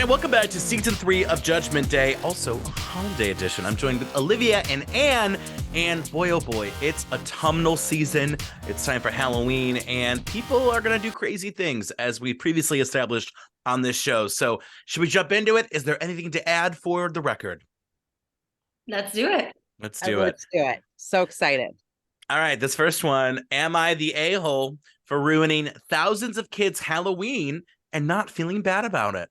welcome back to season 3 of Judgment Day, also a holiday edition. I'm joined with Olivia and Anne, and boy, oh boy, it's autumnal season. It's time for Halloween, and people are going to do crazy things, as we previously established on this show. So should we jump into it? Is there anything to add for the record? Let's do it. Let's do it. So excited. All right, this first one. Am I the a-hole for ruining thousands of kids' Halloween and not feeling bad about it?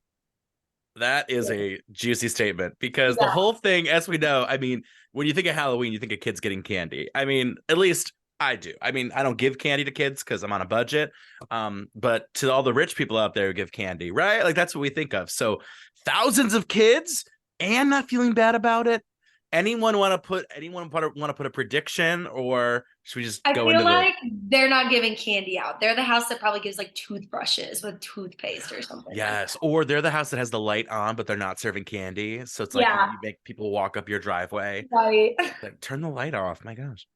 That is a juicy statement, because the whole thing, as we know, I mean, when you think of Halloween, you think of kids getting candy. I mean, at least I do. I mean, I don't give candy to kids because I'm on a budget. But to all the rich people out there who give candy, right? Like, that's what we think of. So thousands of kids and not feeling bad about it. Anyone want to put a prediction, or should we just go into they're not giving candy out. They're the house that probably gives like toothbrushes with toothpaste or something. Yes, or they're the house that has the light on, but they're not serving candy. So it's like you make people walk up your driveway. Right. Like, turn the light off. My gosh.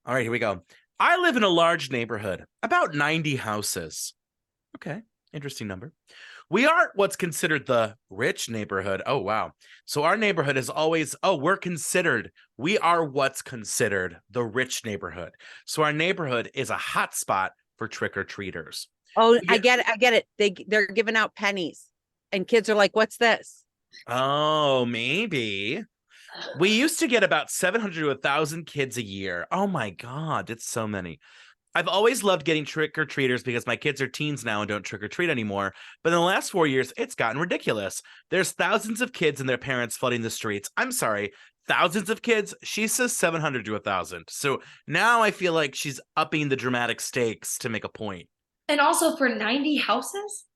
All right, here we go. I live in a large neighborhood, about 90 houses. Okay, interesting number. We aren't what's considered the rich neighborhood. Oh, wow. So our neighborhood is always, we are what's considered the rich neighborhood. So our neighborhood is a hot spot for trick-or-treaters. Oh, I get it. They're giving out pennies and kids are like, what's this? Oh, maybe. We used to get about 700 to 1,000 kids a year. Oh my God, it's so many. I've always loved getting trick-or-treaters because my kids are teens now and don't trick-or-treat anymore. But in the last 4 years, it's gotten ridiculous. There's thousands of kids and their parents flooding the streets. I'm sorry, thousands of kids? She says 700 to 1,000. So now I feel like she's upping the dramatic stakes to make a point. And also for 90 houses?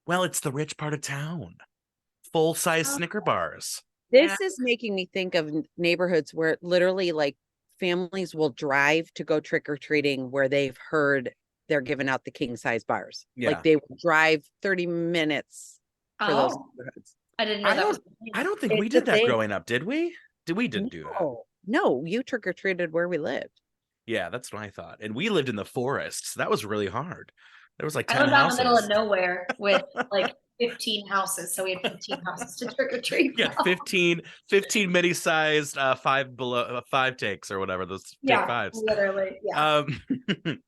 Well, it's the rich part of town. Full-size Snicker bars. This is making me think of neighborhoods where literally like families will drive to go trick-or-treating where they've heard they're giving out the king-size bars. Yeah. Like they will drive 30 minutes for those neighborhoods. I didn't know that was I don't think we did that growing up, did we? We didn't do that. No, you trick-or-treated where we lived. Yeah, that's what I thought. And we lived in the forest. So that was really hard. There was like 10 houses. I was out in the middle of nowhere with like 15 houses, so we had 15 houses to trick or treat. Yeah, 15 mini-sized 5 takes or whatever, those take fives. Literally. Yeah. In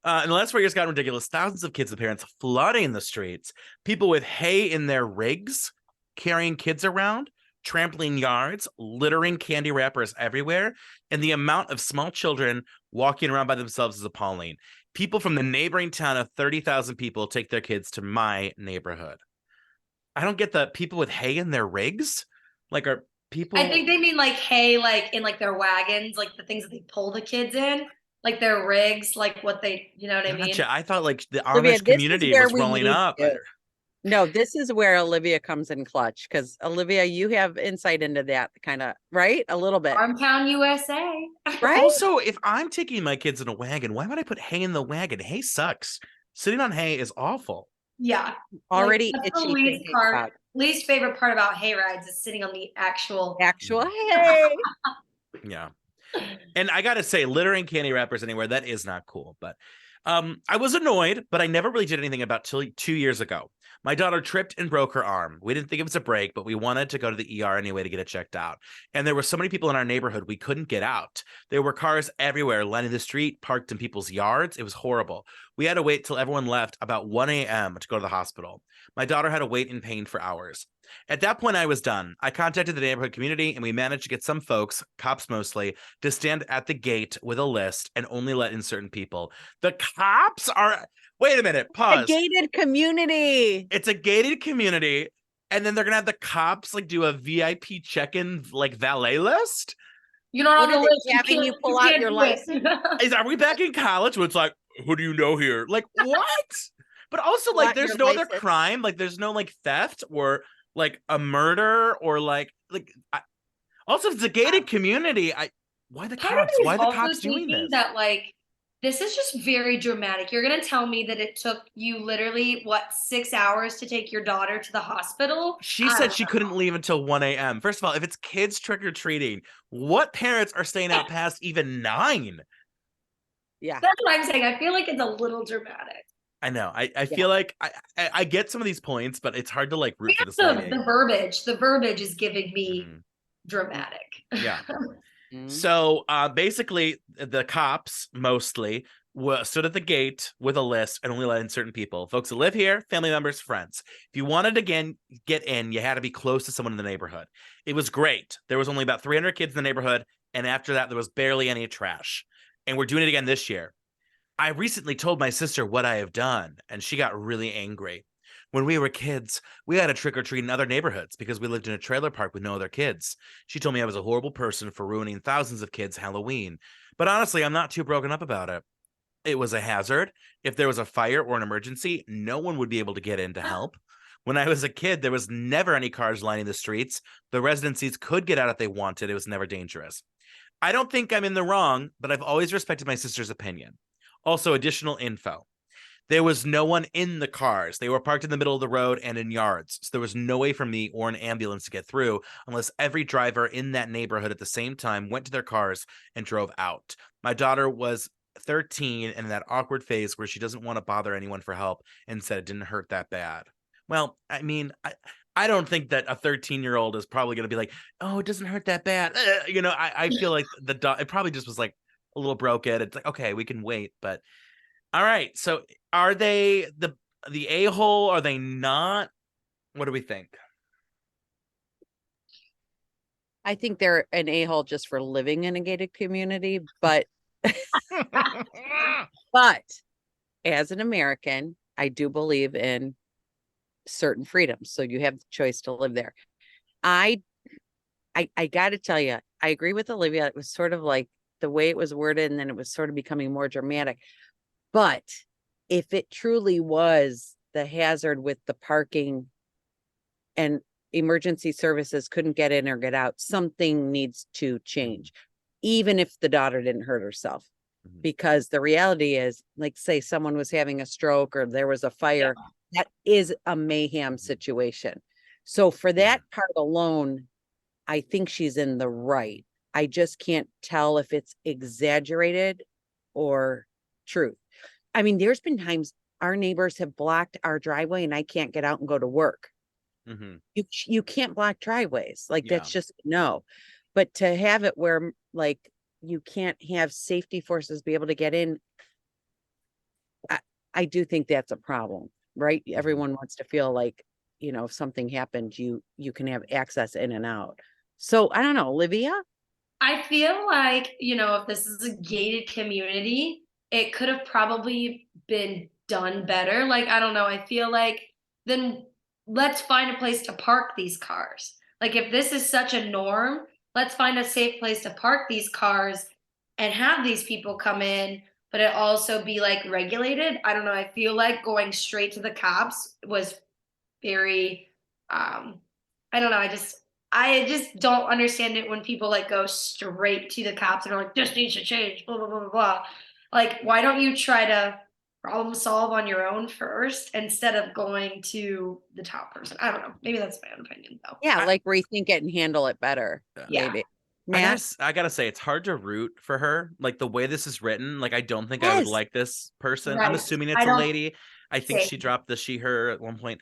the last 4 years, gotten ridiculous. Thousands of kids and parents flooding the streets. People with hay in their rigs, carrying kids around, trampling yards, littering candy wrappers everywhere, and the amount of small children walking around by themselves is appalling. People from the neighboring town of 30,000 people take their kids to my neighborhood. I don't get the people with hay in their rigs. Like, are people? I think they mean like hay, like in like their wagons, like the things that they pull the kids in, like their rigs, like what they, you know what I mean? I thought like the Amish community was rolling up. No, this is where Olivia comes in clutch, because Olivia, you have insight into that kind of, right? A little bit. Farmtown, USA. Right? Also, if I'm taking my kids in a wagon, why would I put hay in the wagon? Hay sucks. Sitting on hay is awful. Yeah. Already like, itchy. Least favorite part about hay rides is sitting on the actual hay. Yeah. And I gotta say, littering candy wrappers anywhere, that is not cool. But I was annoyed, but I never really did anything about till 2 years ago. My daughter tripped and broke her arm. We didn't think it was a break, but we wanted to go to the ER anyway to get it checked out. And there were so many people in our neighborhood, we couldn't get out. There were cars everywhere lining the street, parked in people's yards. It was horrible. We had to wait till everyone left about 1 a.m. to go to the hospital. My daughter had to wait in pain for hours. At that point, I was done. I contacted the neighborhood community, and we managed to get some folks, cops mostly, to stand at the gate with a list and only let in certain people. The cops are... Wait a minute, pause. A gated community. It's a gated community, and then they're gonna have the cops like do a VIP check-in like valet list. You don't know the list. Having you pull out your license. Are we back in college where it's like, who do you know here? Like, what? But also, like, there's no other crime. Like, there's no like theft or like a murder or also, if it's a gated community, why the cops? Why the cops doing this? That like. This is just very dramatic. You're going to tell me that it took you literally, 6 hours to take your daughter to the hospital? She said she couldn't leave until 1 a.m. First of all, if it's kids trick-or-treating, what parents are staying out past even 9? Yeah. That's what I'm saying. I feel like it's a little dramatic. I know. I feel like I get some of these points, but it's hard to like root for this lady. The verbiage. The verbiage is giving me Mhm. dramatic. Yeah. Mhm. So basically, the cops mostly stood at the gate with a list and only let in certain people. Folks that live here, family members, friends. If you wanted to get in, you had to be close to someone in the neighborhood. It was great. There was only about 300 kids in the neighborhood. And after that, there was barely any trash. And we're doing it again this year. I recently told my sister what I have done, and she got really angry. When we were kids, we had a trick or treat in other neighborhoods because we lived in a trailer park with no other kids. She told me I was a horrible person for ruining thousands of kids' Halloween. But honestly, I'm not too broken up about it. It was a hazard. If there was a fire or an emergency, no one would be able to get in to help. When I was a kid, there was never any cars lining the streets. The residencies could get out if they wanted. It was never dangerous. I don't think I'm in the wrong, but I've always respected my sister's opinion. Also, additional info. There was no one in the cars. They were parked in the middle of the road and in yards. So there was no way for me or an ambulance to get through unless every driver in that neighborhood at the same time went to their cars and drove out. My daughter was 13 and in that awkward phase where she doesn't want to bother anyone for help and said it didn't hurt that bad. Well, I mean, I don't think that a 13-year-old is probably going to be like, oh, it doesn't hurt that bad. I feel like it probably just was like a little broken. It's like, okay, we can wait. But all right. So are they the a-hole? Are they not? What do we think? I think they're an a-hole just for living in a gated community, but but as an American, I do believe in certain freedoms. So you have the choice to live there. I got to tell you, I agree with Olivia. It was sort of like the way it was worded, and then it was sort of becoming more dramatic. But if it truly was the hazard with the parking and emergency services couldn't get in or get out, something needs to change, even if the daughter didn't hurt herself. Because the reality is, like, say someone was having a stroke or there was a fire, that is a mayhem situation. So for that part alone, I think she's in the right. I just can't tell if it's exaggerated or truth. I mean, there's been times our neighbors have blocked our driveway and I can't get out and go to work. You can't block driveways. Like that's just no. But to have it where like you can't have safety forces be able to get in, I do think that's a problem, right? Everyone wants to feel like, if something happened, you can have access in and out. So I don't know, Olivia? I feel like, if this is a gated community, it could have probably been done better. Like, I don't know. I feel like then let's find a place to park these cars. Like, if this is such a norm, let's find a safe place to park these cars and have these people come in, but it also be like regulated. I don't know. I feel like going straight to the cops was very, I don't know. I just don't understand it when people like go straight to the cops and are like, this needs to change, blah, blah, blah, blah, blah. Like, why don't you try to problem solve on your own first instead of going to the top person? I don't know. Maybe that's my own opinion though. Yeah, like rethink it and handle it better. Yeah. Maybe. Matt? I gotta say, it's hard to root for her. Like the way this is written, like I don't think I would like this person. I'm Right. assuming it's a lady. I think she dropped the she, her at one point.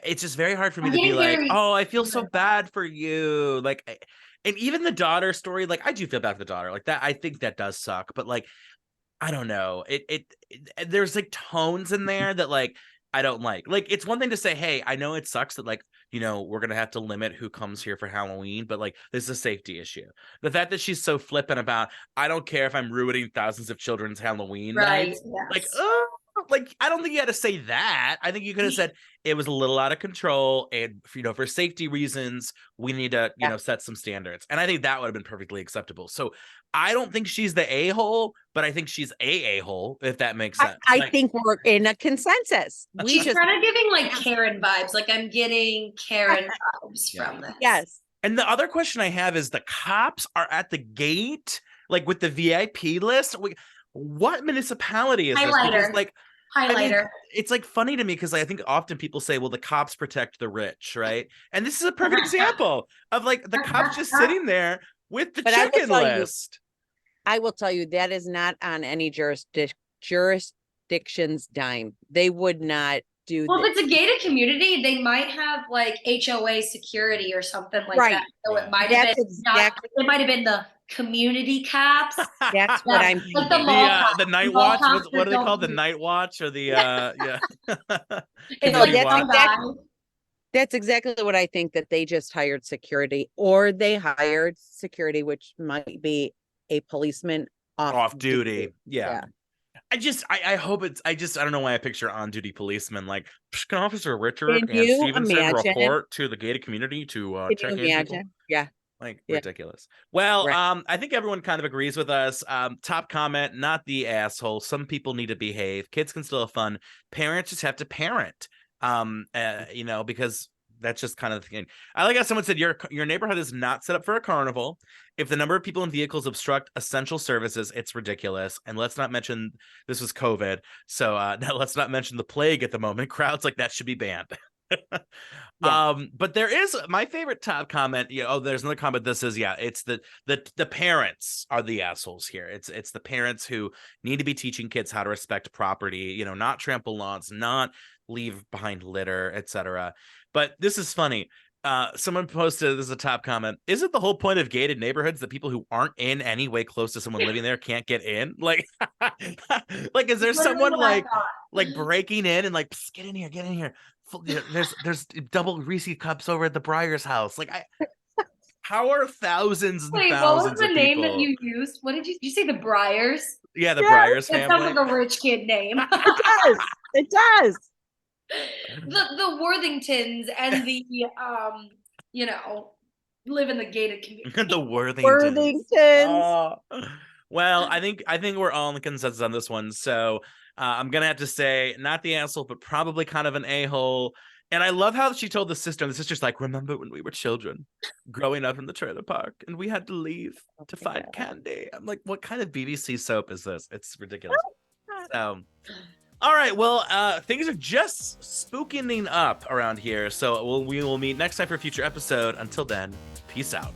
It's just very hard for me to be like, oh, I feel so bad for you. Like, and even the daughter story, like I do feel bad for the daughter. Like that, I think that does suck. But like, I don't know. There's like tones in there that like I don't like. Like it's one thing to say, hey, I know it sucks that like, we're gonna have to limit who comes here for Halloween, but like this is a safety issue. The fact that she's so flippant about, I don't care if I'm ruining thousands of children's Halloween nights. Like, oh, like I don't think you had to say that. I think you could have said it was a little out of control, and for safety reasons, we need to set some standards. And I think that would have been perfectly acceptable. So I don't think she's the a-hole, but I think she's a-hole, if that makes sense. I think we're in a consensus. She's kind of giving like Karen vibes. Like I'm getting Karen vibes from this. Yes. And the other question I have is the cops are at the gate, like with the VIP list. What municipality is this? Because like highlighter. I mean, it's like funny to me because I think often people say, well, the cops protect the rich, right? And this is a perfect example of like the cops just sitting there with the chicken list. I will tell you that is not on any jurisdiction addictions dime. They would not do Well, that. if it's a gated community, they might have like HOA security or something like Right. that. So Yeah. it might have That's been not. exactly It might have been the community cops. that's what I'm Like the thinking. mall cops. The night The mall watch. cops What are they don't called? The do- night watch or the yeah It's No, community like that's some watch. guy. That's exactly what I think, that they just hired security, or they hired security, which might be a policeman Off duty. Yeah. Yeah. I hope it's I don't know why I picture on duty policemen like can Officer Richard Can and you Stevenson imagine? report to the gated community to Can check you in people. imagine? Yeah. Like Yeah. ridiculous. Well, Right. I think everyone kind of agrees with us. Top comment, not the asshole. Some people need to behave. Kids can still have fun. Parents just have to parent. You know, because that's just kind of the thing. I like how someone said your neighborhood is not set up for a carnival. If the number of people in vehicles obstruct essential services, it's ridiculous. And let's not mention this was COVID, so let's not mention the plague at the moment. Crowds like that should be banned. Yeah. But there is my favorite top comment. There's another comment. This is it's the parents are the assholes here. It's the parents who need to be teaching kids how to respect property, not trample lawns, not leave behind litter, etc. But this is funny. Someone posted, this is a top comment. Is it the whole point of gated neighborhoods that people who aren't in any way close to someone living there can't get in? Like, like, is there Literally someone what I like thought. breaking in and like, "Psst, get in here, get in here. There's double Reese cups over at the Briar's house. Like, how are thousands and Wait, what was thousands the of name that people? you used? What did you say? The Briars? Yeah, the Yeah, Briar's That sounds family. like a rich kid name. It does. It does. the Worthingtons and the live in the gated community. The Worthingtons. Worthingtons. Well, I think we're all in the consensus on this one. So I'm gonna have to say not the asshole, but probably kind of an a-hole. And I love how she told the sister. The sister's like, "Remember when we were children, growing up in the trailer park, and we had to leave to my find God. candy?" I'm like, "What kind of BBC soap is this? It's ridiculous." So, all right. Well, things are just spooking up around here. So we will meet next time for a future episode. Until then, peace out.